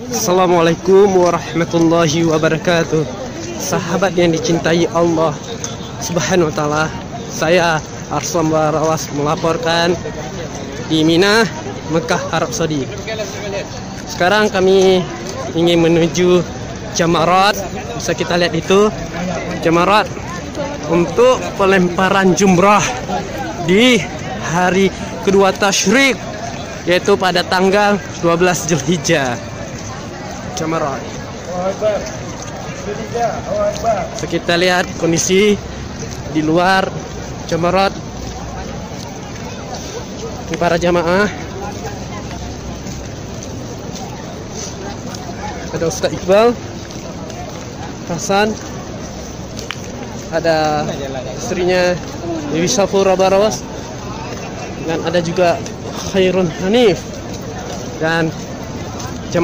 Assalamualaikum warahmatullahi wabarakatuh. Sahabat yang dicintai Allah Subhanahu wa taala, saya Arslan Barawas melaporkan di Mina, Mekah, Arab Saudi. Sekarang kami ingin menuju Jamarat. Bisa kita lihat itu Jamarat untuk pelemparan jumrah di hari kedua tasyrik, yaitu pada tanggal 12 Zulhijjah. Jamarat. So, kita lihat kondisi di luar Jamarat. Ini para jamaah. Ada Ustaz Iqbal, Hasan, ada istrinya Dewi Safura Barawas, dan ada juga Khairun Hanif dan